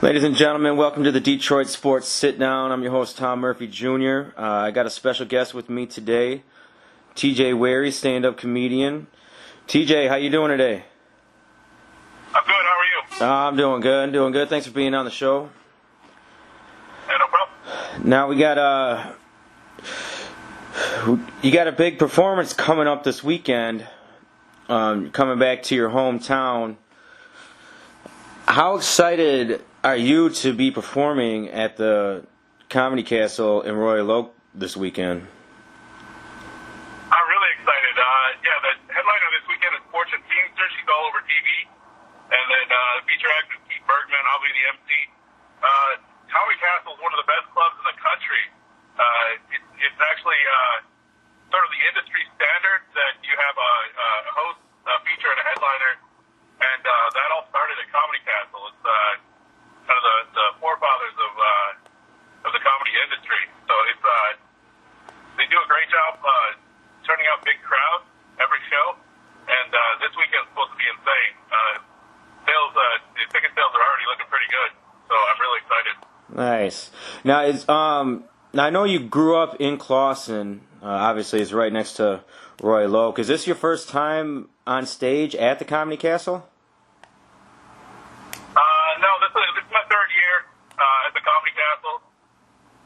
Ladies and gentlemen, welcome to the Detroit Sports Sit Down. I'm your host, Tom Murphy Jr. I got a special guest with me today, TJ Wharry, stand-up comedian. TJ, how you doing today? I'm good. How are you? I'm doing good. Thanks for being on the show. Yeah, no problem. Now you got a big performance coming up this weekend, coming back to your hometown. How excited are you to be performing at the Comedy Castle in Royal Oak this weekend? I'm really excited. The headliner this weekend is Fortune Feimster. She's all over TV. And then the feature actor is Keith Bergman. I'll be the MC. Comedy Castle is one of the best clubs in the country. It's actually sort of the industry standard that you have a host, a feature, and a headliner. And that all started at Comedy Castle. It's kind of the forefathers of the comedy industry. So they do a great job turning out big crowds every show. And this weekend's supposed to be insane. The ticket sales are already looking pretty good. So I'm really excited. Nice. Now, now I know you grew up in Clawson. Obviously, it's right next to Royal Oak. Is this your first time on stage at the Comedy Castle? No, this is my third year at the Comedy Castle.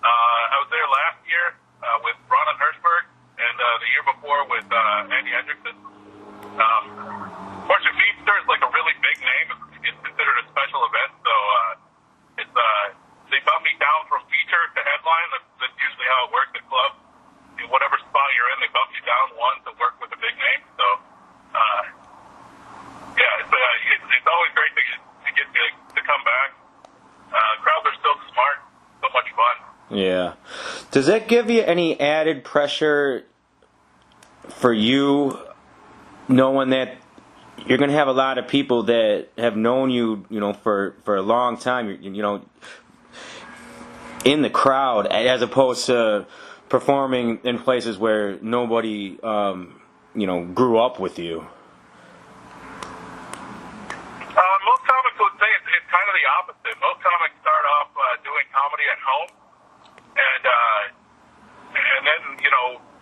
I was there last year with Ron Hirschberg, and the year before with Andy Hendrickson. Fortune Feimster is like a really big name. It's considered a special event, so they bump me down from feature to headline. That's usually how it works at clubs. In whatever spot you're in, they bump you down one to work with a big name. So, it's always great to get to come back. Crowds are still smart, so much fun. Yeah. Does that give you any added pressure for you, knowing that you're going to have a lot of people that have known you, for a long time, in the crowd, as opposed to performing in places where nobody, grew up with you? Most comics would say it's kind of the opposite. Most comics start off doing comedy at home, and then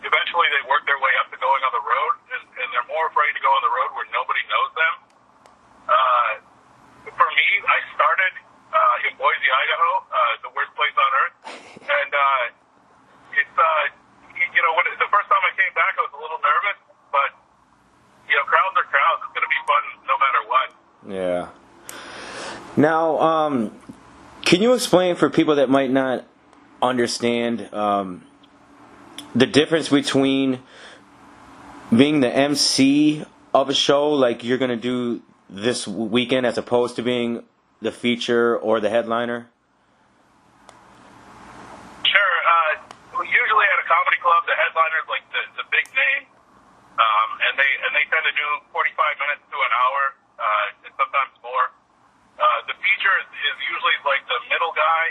eventually they work their way up to going on the road, and they're more afraid to go on the road where nobody knows them. For me, I started in Boise, Idaho, the worst place on earth, and when the first time I came back, I was a little nervous, but crowds are crowds. It's going to be fun no matter what. Yeah. Now, can you explain for people that might not understand the difference between being the MC of a show like you're going to do this weekend as opposed to being the feature or the headliner? Sure. Usually at a comedy club, the headliner is like the big name, and they tend to do 45 minutes to an hour, and sometimes more. The feature is usually like the middle guy.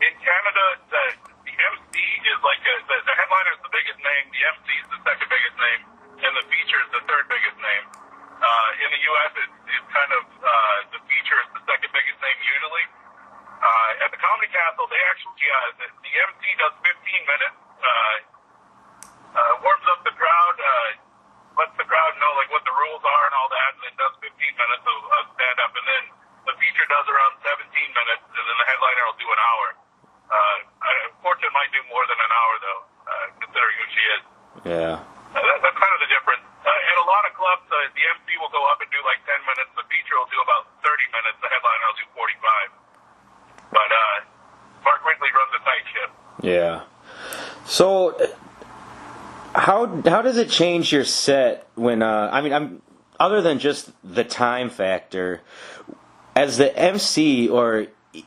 In Canada, the MC is like the headliner is the biggest name, the MC is the second biggest name, and the feature is the third biggest name. In the U.S., it's kind of the feature is the second biggest name usually. At the Comedy Castle, they actually the MC does 15 minutes, warms up the crowd, lets the crowd know like what the rules are and all that, and then does 15 minutes of stand-up, and then the feature does around 17 minutes, and then the headliner will do an hour. Fortune might do more than an hour, though, considering who she is. Yeah. That's kind of the difference. At a lot of clubs, the MC will go up and do like 10 minutes. The feature will do about 30 minutes. The headliner will do 45. But Mark Ridley runs a tight ship. Yeah. So, how does it change your set when, other than just the time factor, as the MC or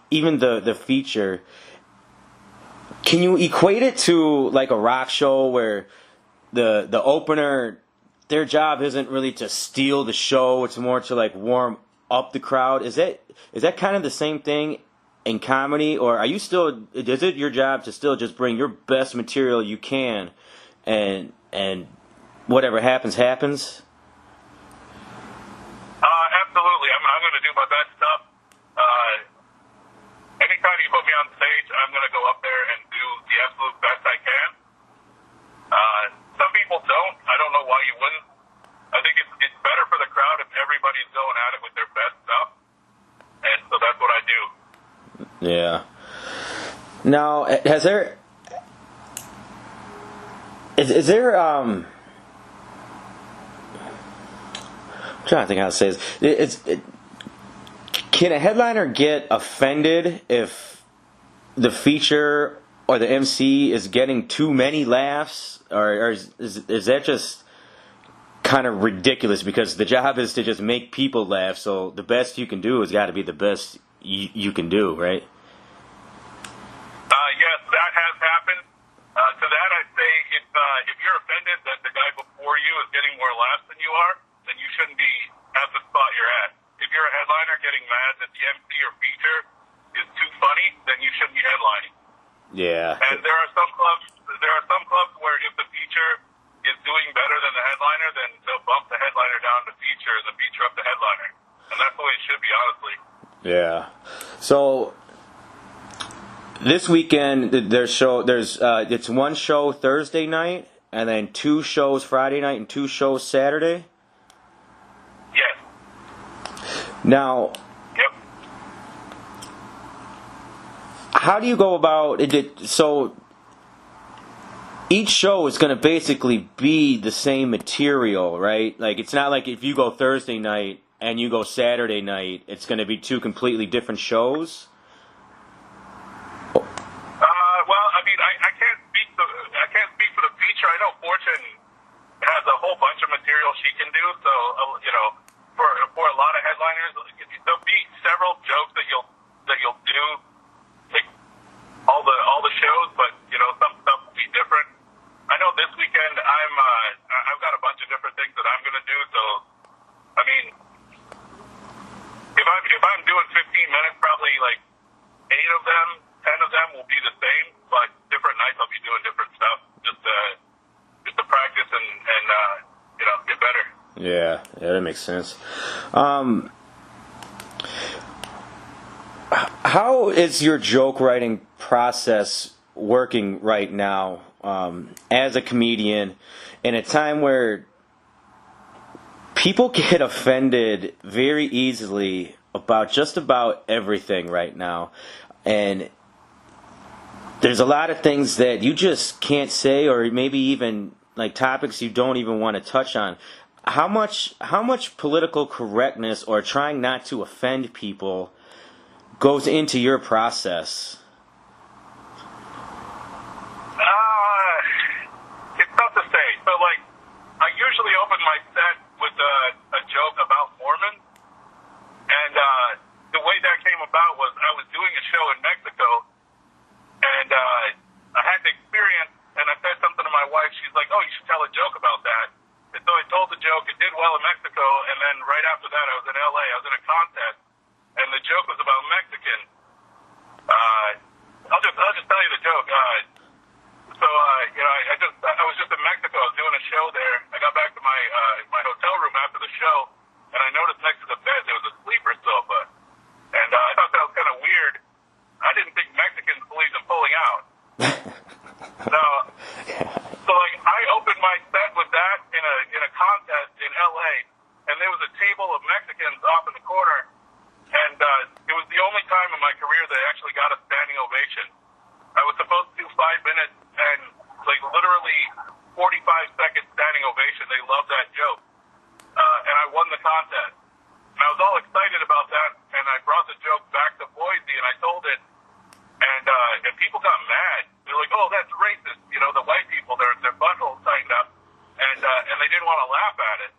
even the feature, can you equate it to like a rock show where the opener, their job isn't really to steal the show, it's more to like warm up the crowd? Is that kind of the same thing in comedy, or is it your job to still just bring your best material you can, and whatever happens? Absolutely. I'm going to do my best stuff. at it with their best stuff, and so that's what I do. Yeah. Now, is there I'm trying to think how to say this. Can a headliner get offended if the feature or the MC is getting too many laughs, or is that just kind of ridiculous? Because the job is to just make people laugh, so the best you can do has got to be the best you can do, right? Yes, that has happened. To that, I'd say if you're offended that the guy before you is getting more laughs than you are, then you shouldn't be at the spot you're at. If you're a headliner getting mad that the MC or feature is too funny, then you shouldn't be headlining. Yeah. And there are some clubs where if the feature is doing better than the headliner, then they'll bump the headliner down to feature and the feature up to headliner. And that's the way it should be, honestly. Yeah. So this weekend it's one show Thursday night and then 2 shows Friday night and 2 shows Saturday. Yes. Now, yep. How do you go about it? So each show is going to basically be the same material, right? Like, it's not like if you go Thursday night and you go Saturday night, it's going to be 2 completely different shows. Well, I mean, I can't speak for the feature. I know Fortune has a whole bunch of material she can do. So for a lot of headliners, there'll be several jokes that you'll do like all the shows, but some stuff will be different. I know this weekend I've got a bunch of different things that I'm going to do. So I mean, if I'm doing 15 minutes, probably like 8 of them, 10 of them will be the same, but different nights I'll be doing different stuff just to practice and get better. Yeah, that makes sense. How is your joke writing process working right now as a comedian in a time where people get offended very easily about just about everything right now? And there's a lot of things that you just can't say, or maybe even like topics you don't even want to touch on. How much political correctness or trying not to offend people goes into your process? It's tough to say. So, like, I usually open my set with a joke about Mormons, and the way that came about was I was doing a show in Mexico, and I had the experience, and I said something to my wife. She's like, "Oh, you should tell a joke about that." And so I told the joke. It did well in Mexico, and then right after that, I was in L.A. I was in a contest, and the joke was about Mexicans. I'll just tell you the joke. I was just in Mexico. I was doing a show there. I got back to my hotel room after the show, and I noticed next to the bed there was a sleeper sofa, and I thought that was kind of weird. I didn't think Mexicans believed in pulling out. So like I opened my set with that in a contest in L.A., and there was a table of Mexicans off in the corner, and it was the only time in my career that I actually got a standing ovation. I was supposed to do 5 minutes, and like literally 45-second standing ovation. They loved that joke, and I won the contest. And I was all excited about that, and I brought the joke back to Boise, and I told it, and people got mad. They're like, "Oh, that's racist." The white people, their buttholes tightened up, and they didn't want to laugh at it.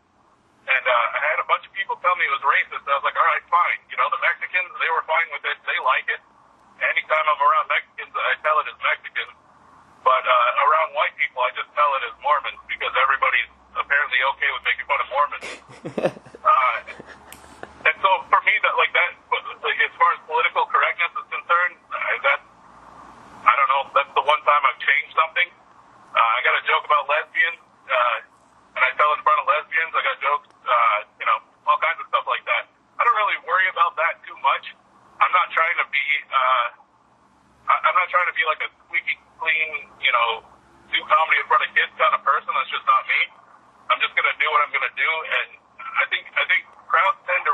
And I had a bunch of people tell me it was racist. I was like, all right, fine. The Mexicans, they were fine with it. They like it. Anytime I'm around Mexicans, I tell it as Mexican. But around white people, I just tell it as Mormons because everybody's apparently okay with making fun of Mormons. And so for me, as far as political correctness is concerned, I don't know. That's the one time I've changed something. I got a joke about lesbians, and I tell in front of lesbians. I got jokes, all kinds of stuff like that. I don't really worry about that too much. I'm not trying to be, like a squeaky clean, do comedy in front of kids kind of person. That's just not me. I'm just gonna do what I'm gonna do, and I think crowds tend to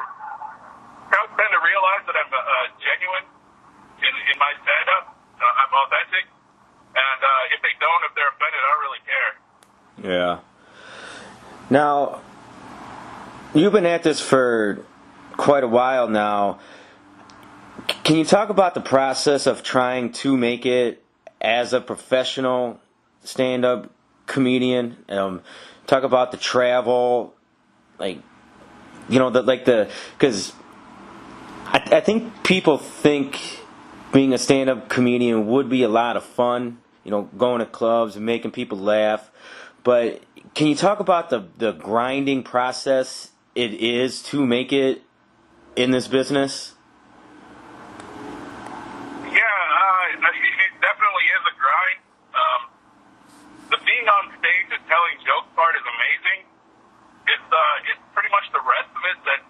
Now, you've been at this for quite a while now. Can you talk about the process of trying to make it as a professional stand-up comedian? Talk about the travel, because I think people think being a stand-up comedian would be a lot of fun, going to clubs and making people laugh. But can you talk about the grinding process it is to make it in this business? It definitely is a grind. The being on stage and telling jokes part is amazing. It's pretty much the rest of it that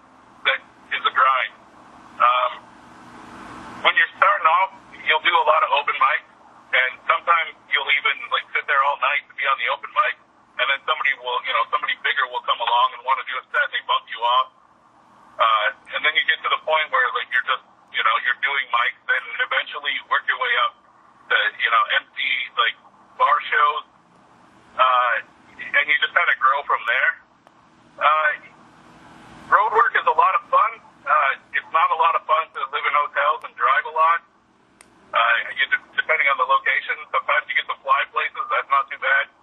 is a grind. When you're starting off, you'll do a lot of open mics, and sometimes you'll even sit there all night to be on the open mic, and then somebody bigger will come along and want to do a set, and they bump you off, and then you get to the point where you're just you're doing mics, then eventually you work your way up to MC bar shows, and you just kind of grow from there. Road work is a lot of fun. It's not a lot of fun to live in hotels and drive a lot. Depending on the location, sometimes you get to fly places. That's not too bad.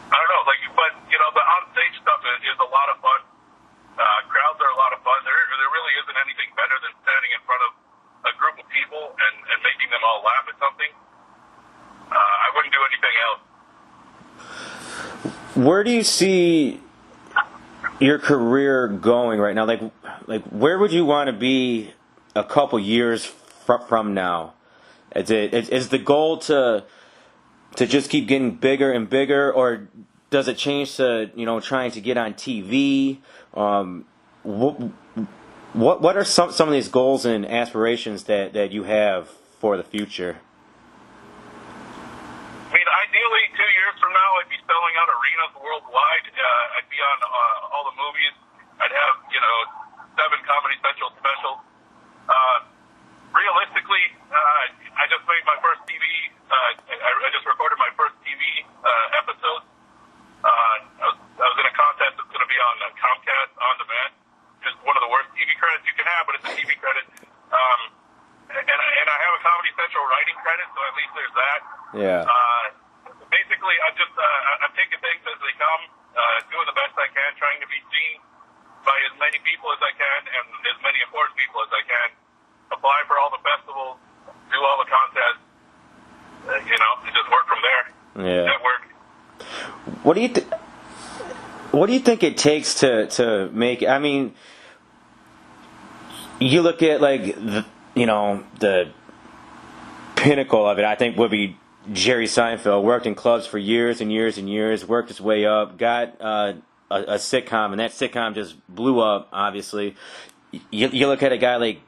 I don't know, but the on-stage stuff is a lot of fun. Crowds are a lot of fun. There really isn't anything better than standing in front of a group of people and making them all laugh at something. I wouldn't do anything else. Where do you see your career going right now? Where would you want to be a couple years from now? Is the goal to just keep getting bigger and bigger, or does it change to trying to get on TV? What are some of these goals and aspirations that you have for the future? I mean, ideally, 2 years from now, I'd be selling out arenas worldwide. I'd be on all the movies. I'd have 7 Comedy Central specials. Realistically, I just made my first TV. I just recorded my first TV episode. I was in a contest that's going to be on Comcast On Demand, which is one of the worst TV credits you can have, but it's a TV credit. And I have a Comedy Central writing credit, so at least there's that. Yeah. Basically, I'm taking things as they come, doing the best I can, trying to be seen by as many people as I can and as many important people as I can. Apply for all the festivals, do all the contests, and just work from there. Yeah. Network. What do you think it takes to make? I mean, you look at the pinnacle of it. I think would be Jerry Seinfeld. Worked in clubs for years and years and years. Worked his way up. Got a sitcom, and that sitcom just blew up. Obviously, you look at a guy like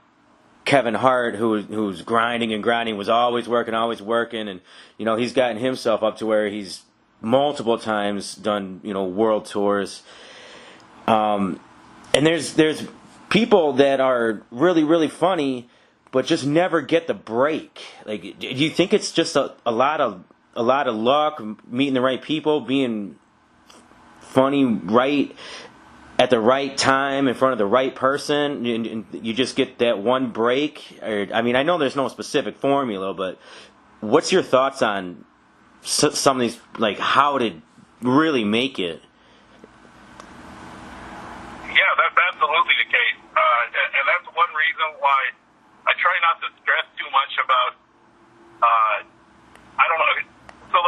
Kevin Hart, who's grinding and grinding, was always working, and he's gotten himself up to where he's multiple times done world tours. And there's people that are really, really funny, but just never get the break. Do you think it's just a lot of luck, meeting the right people, being funny right at the right time in front of the right person, and you just get that one break? I mean, I know there's no specific formula, but what's your thoughts on some of these, how to really make it? Yeah, that's absolutely the case. And that's one reason why I try not to stress too much about, I don't know. So,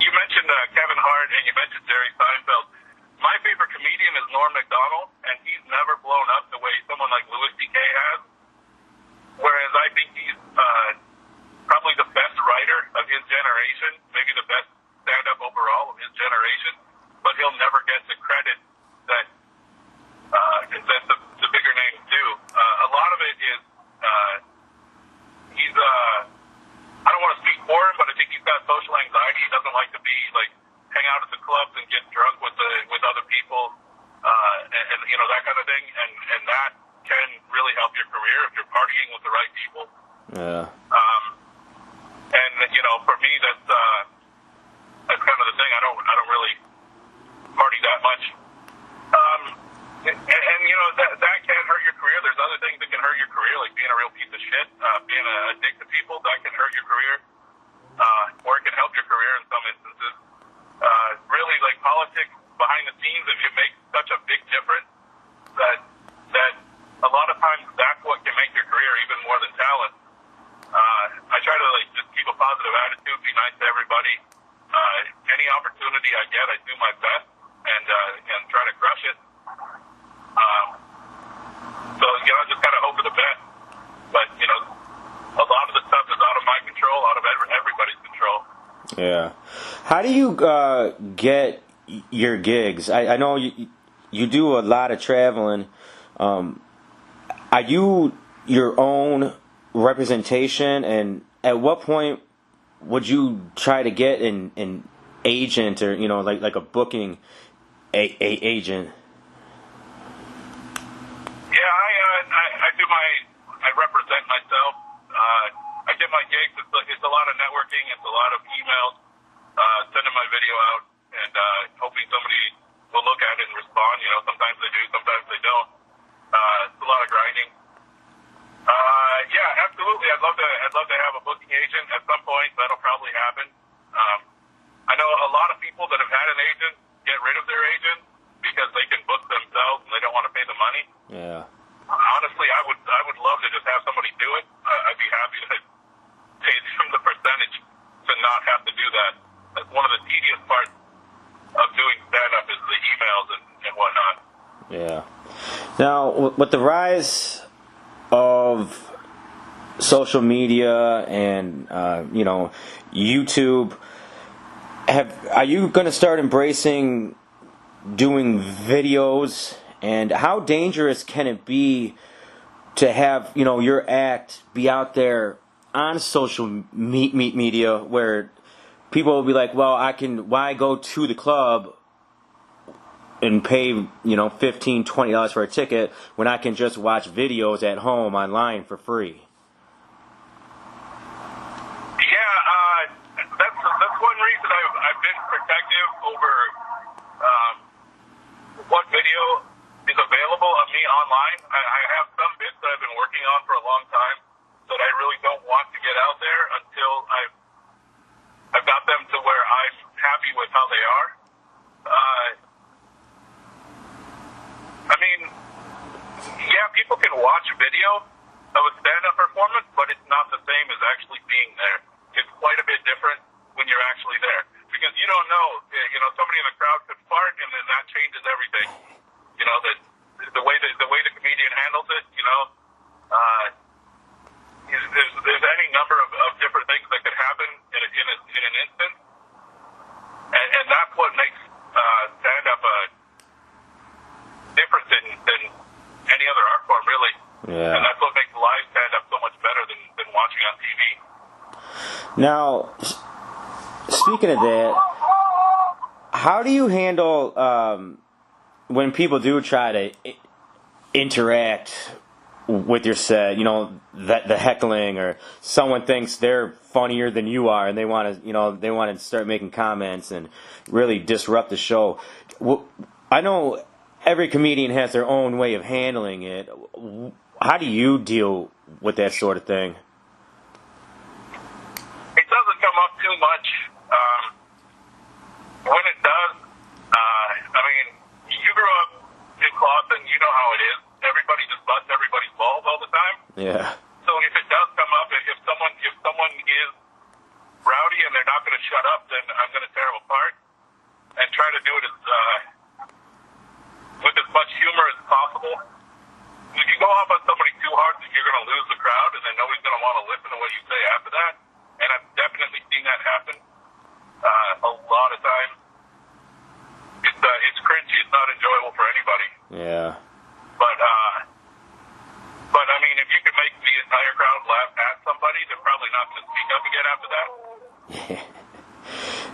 you mentioned Kevin Hart and you mentioned Jerry Seinfeld. My favorite comedian is Norm Macdonald, and he's never blown up the way someone like Louis C.K. has. Whereas I think he's probably the best writer of his generation, maybe the best stand-up overall of his generation, but he'll never get the credit that the bigger names do. A lot of it is he's I don't want to speak for him, but I think he's got social anxiety. He doesn't like to be hang out at the clubs and get drunk with other people, and that kind of thing, and that can really help your career if you're partying with the right people. Yeah. And for me, that's kind of the thing. I don't really much. And you know, that can hurt your career. There's other things that can hurt your career, like being a real piece of shit, being a dick to people. That can hurt your career, or it can help your career in some instances. Really, like politics behind the scenes, if you make such a big difference, that a lot of times that's what can make your career even more than talent. I try to like just keep a positive attitude, be nice to everybody. Any opportunity I get, I do my best and try to crush it. So you know, just gotta hope for the best. But you know, a lot of the stuff is out of my control, out of everybody's control. Yeah. How do you get your gigs? I know you do a lot of traveling. Are you your own representation, and at what point would you try to get an agent, or you know, like a booking agent? Yeah, I represent myself. I get my gigs. It's a lot of networking. It's a lot of emails, sending my video out, and hoping somebody will look at it and respond. You know, sometimes they do, sometimes they don't. It's a lot of grinding. Yeah, absolutely. I'd love to have a booking agent at some point. That'll probably happen. I know a lot of people that have had an agent get rid of their agent because they can book themselves and they don't want to pay the money. Yeah. Honestly, I would love to just have somebody do it. I'd be happy to pay them the percentage to not have to do that. That's one of the tedious parts of doing stand-up is the emails and whatnot. Yeah. Now, with the rise of social media and you know, YouTube, are you going to start embracing doing videos? And how dangerous can it be to have, you know, your act be out there on social media where people will be like, well, why go to the club and pay, you know, $15, $20 for a ticket when I can just watch videos at home online for free? Yeah, that's one reason I've been protective over what video is available of me online. I have some bits that I've been working on for a long time that I really don't want to get out there until I've got them to where I'm happy with how they are. I mean, yeah, people can watch video of a stand-up performance, but it's not the same as actually being there. It's quite a bit different when you're actually there, because you don't know, you know, somebody in the crowd could fart and then that changes everything. You know, the way the comedian handles it, you know, there's any number of different things that could happen in an instant, and that's what makes stand-up different than any other art form, really. Yeah. And that's what makes live stand-up so much better than watching on TV. Now, speaking of that, how do you handle when people do try to interact with your set? You know, the heckling, or someone thinks they're funnier than you are, and they want to start making comments and really disrupt the show. I know every comedian has their own way of handling it. How do you deal with that sort of thing? It doesn't come up too much. When it does, I mean, you grew up in Clawson, you know how it is. Everybody just busts everybody's balls all the time. Yeah. So if it does come up, if someone is rowdy and they're not going to shut up, then I'm going to tear them apart and try to do it with as much humor as possible. If you go off on somebody too hard, you're going to lose the crowd, and then nobody's going to want to listen to what you say after that. And I've definitely seen that happen a lot of times. It's cringy. It's not enjoyable for anybody. Yeah. But I mean, if you can make the entire crowd laugh at somebody, they're probably not going to speak up again after that.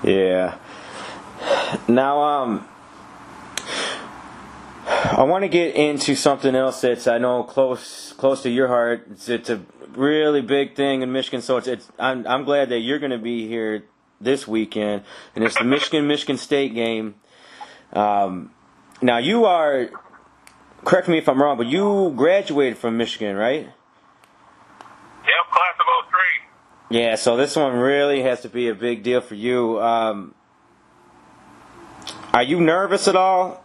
Yeah. Now, I want to get into something else that's, I know, close to your heart. It's a really big thing in Michigan, so I'm glad that you're going to be here this weekend, and it's the Michigan State game. Now you are. Correct me if I'm wrong, but you graduated from Michigan, right? Yep, class of '03. Yeah. So this one really has to be a big deal for you. Are you nervous at all?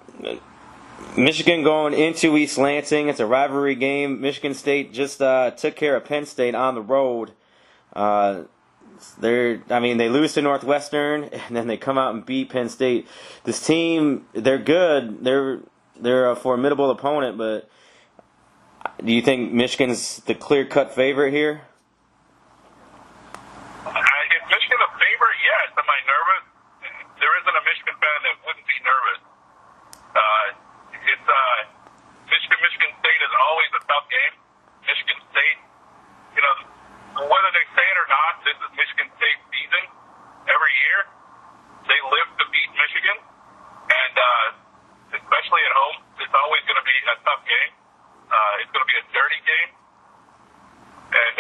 Michigan going into East Lansing. It's a rivalry game. Michigan State just took care of Penn State on the road. They lose to Northwestern, and then they come out and beat Penn State. This team, they're good. They're a formidable opponent, but do you think Michigan's the clear-cut favorite here? Is Michigan a favorite? Yes. Am I nervous? There isn't a Michigan fan that wouldn't be nervous. It's Michigan State is always a tough game. Michigan State, whether they say it or not, this is Michigan State's season. Every year, they live to beat Michigan, and especially at home, it's always going to be a tough game. It's going to be a dirty game. And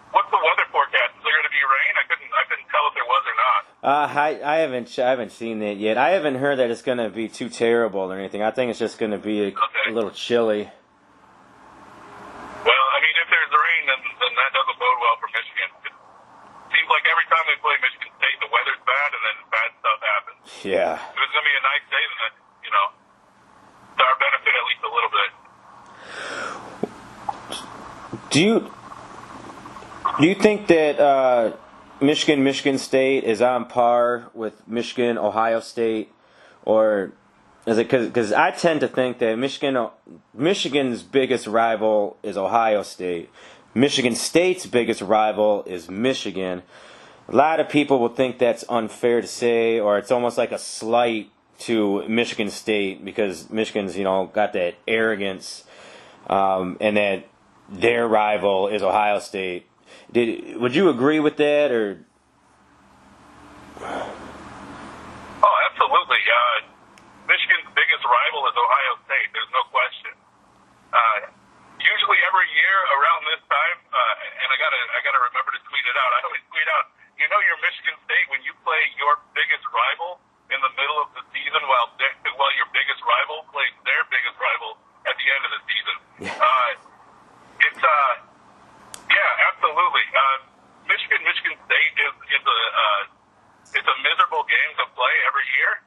what's the weather forecast? Is there going to be rain? I couldn't tell if there was or not. I haven't seen it yet. I haven't heard that it's going to be too terrible or anything. I think it's just going to be a little chilly. Well, I mean, if there's rain, then that doesn't bode well for Michigan. It seems like every time they play Michigan State, the weather's bad, and then bad stuff happens. Yeah. If it's going to be a nice day, then to our benefit at least a little bit. Do you think that Michigan State is on par with Michigan, Ohio State, or is it because I tend to think that Michigan's biggest rival is Ohio State. Michigan State's biggest rival is Michigan. A lot of people will think that's unfair to say, or it's almost like a slight to Michigan State because Michigan's, got that arrogance, and that their rival is Ohio State. Would you agree with that, or? Oh, absolutely. Michigan's biggest rival is Ohio State. There's no question. Usually every year around this time, and I gotta remember to tweet it out. I always tweet out, you're Michigan State when you play your biggest rival in the middle of the season, while your biggest rival plays their biggest rival at the end of the season. Yeah, absolutely. Michigan State is a miserable game to play every year.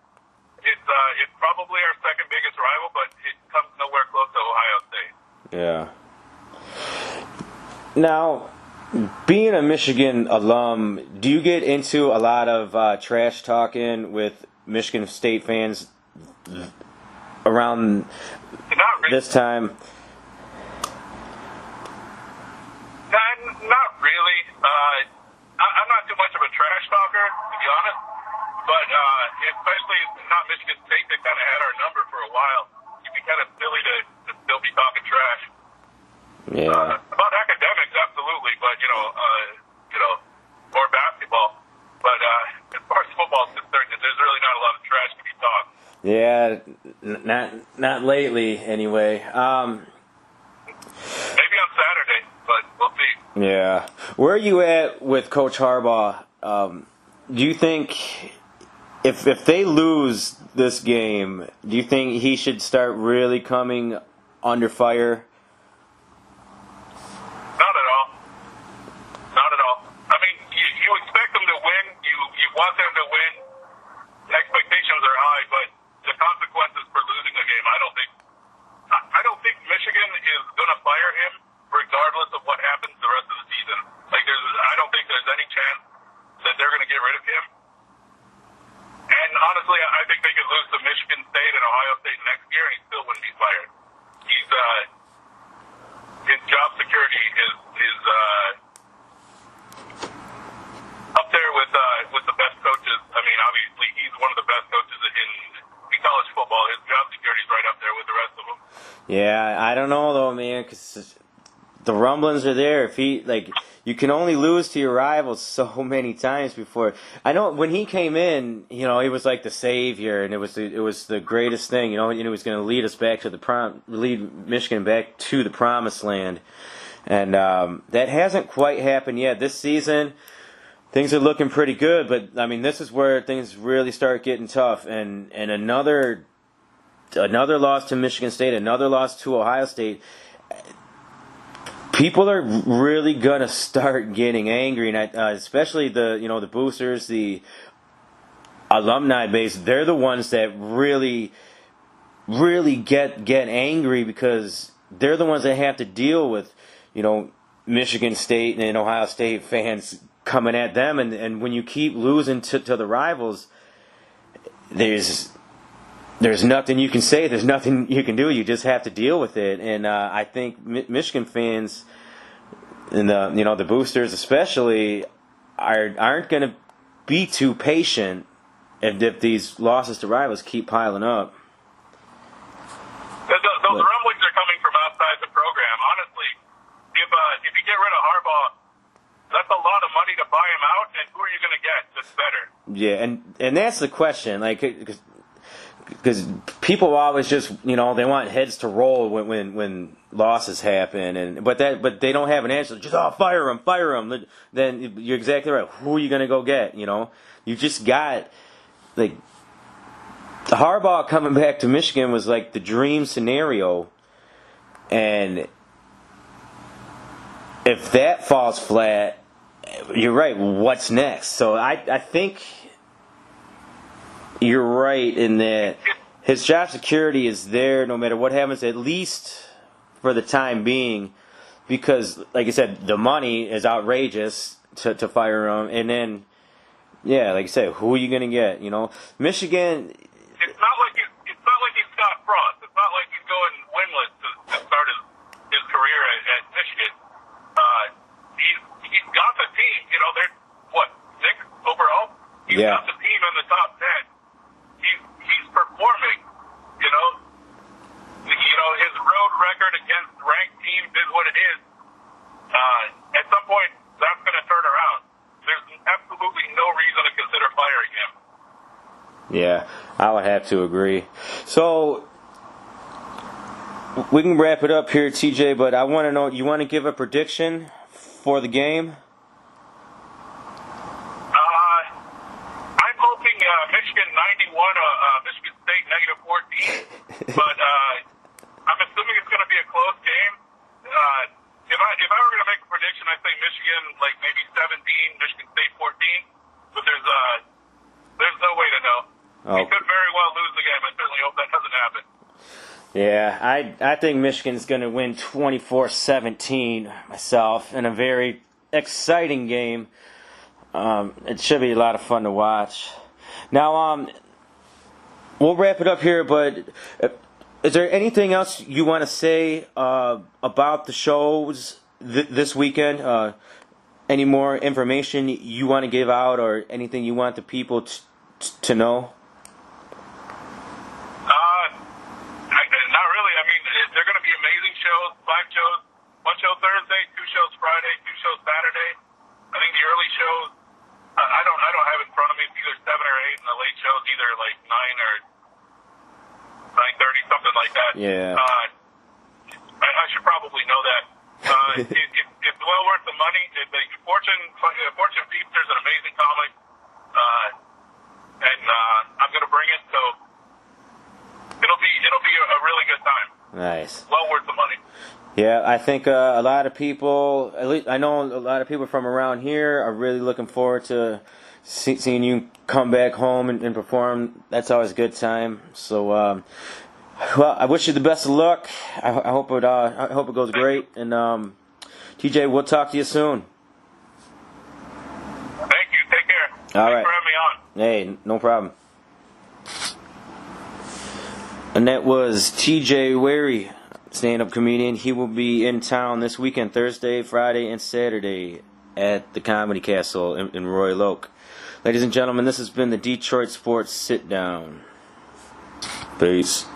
It's probably our second biggest rival, but it comes nowhere close to Ohio State. Yeah. Now, being a Michigan alum, do you get into a lot of trash talking with Michigan State fans around this time? Not really. I'm not too much of a trash talker, to be honest. But especially not Michigan State, they kind of had our number for a while. It'd be kind of silly to still be talking trash. Yeah. About academics, absolutely, but or basketball. But as far as football is concerned, there's really not a lot of trash to be talked. Yeah, not lately, anyway. Maybe on Saturday, but we'll see. Yeah. Where are you at with Coach Harbaugh? Do you think if they lose this game, do you think he should start really coming under fire? Not at all. Not at all. I mean, you expect them to win. You want them to win. The expectations are high, but the consequences for losing the game, I don't think Michigan is going to fire him regardless of what happens the rest of the season. I don't think there's any chance that they're going to get rid of him. And honestly, I think they could lose to Michigan State and Ohio State next year, and he still wouldn't be fired. His job security is up there with the best coaches. I mean, obviously, he's one of the best coaches in college football. His job security is right up there with the rest of them. Yeah, I don't know though, man, because the rumblings are there. If you can only lose to your rivals so many times before. I know when he came in, he was like the savior, and it was the greatest thing. He was going to lead us back to lead Michigan back to the promised land, and that hasn't quite happened yet. This season, things are looking pretty good, but I mean, this is where things really start getting tough, and another another loss to Michigan State, another loss to Ohio State, people are really gonna start getting angry, and especially the boosters, the alumni base. They're the ones that really get angry because they're the ones that have to deal with Michigan State and Ohio State fans coming at them, and when you keep losing to the rivals, there's nothing you can say. There's nothing you can do. You just have to deal with it. And I think Michigan fans and the boosters especially aren't going to be too patient if these losses to rivals keep piling up. Those rumblings are coming from outside the program. Honestly, if you get rid of Harbaugh, that's a lot of money to buy him out, and who are you going to get that's better? Yeah, and that's the question. Like, because people always just they want heads to roll when losses happen, but they don't have an answer. Just fire him. Then you're exactly right. Who are you going to go get? You just got like Harbaugh coming back to Michigan was like the dream scenario, and if that falls flat, you're right. What's next? So I think you're right in that his job security is there no matter what happens, at least for the time being, because, like I said, the money is outrageous to fire him. And then, yeah, like I said, who are you going to get? Michigan. It's not like he's Scott Frost. It's not like he's going winless to start his career at Michigan. He's got the team. They're sixth overall. He's got the team in the top 10. He's performing. His road record against ranked teams is what it is. At some point, that's going to turn around. There's absolutely no reason to consider firing him. Yeah, I would have to agree. So we can wrap it up here, TJ, but I want to know, you want to give a prediction for the game? I'm hoping Michigan 91, Michigan State -14, but I'm assuming it's going to be a close game. If I were going to make a prediction, I'd say Michigan maybe 17, Michigan State 14, but there's no way to know. We could very well lose the game. I certainly hope that doesn't happen. Yeah, I think Michigan's going to win 24-17 myself in a very exciting game. It should be a lot of fun to watch. Now, we'll wrap it up here, but is there anything else you want to say about the shows this weekend? Any more information you want to give out, or anything you want the people to know? Not really. I mean, they're going to be amazing shows, 5 shows, 1 show Thursday, 2 shows Friday, 2 shows Saturday. I think the early shows, I don't have in front of me, it's either 7 or 8, and the late shows either 9 or 9:30, something like that. Yeah. I should probably know that. It's well worth the money. Fortune Feaster is an amazing comic, and I'm going to bring it, so it'll be a really good time. Nice. Well worth the money. Yeah, I think a lot of people, at least I know a lot of people from around here are really looking forward to seeing you come back home and perform. That's always a good time. So, well, I wish you the best of luck. I hope it goes great. And TJ, we'll talk to you soon. Thank you. Take care. All right. Thanks for having me on. Hey, no problem. And that was TJ Wharry, stand-up comedian. He will be in town this weekend, Thursday, Friday, and Saturday at the Comedy Castle in Royal Oak. Ladies and gentlemen, this has been the Detroit Sports Sit Down. Peace.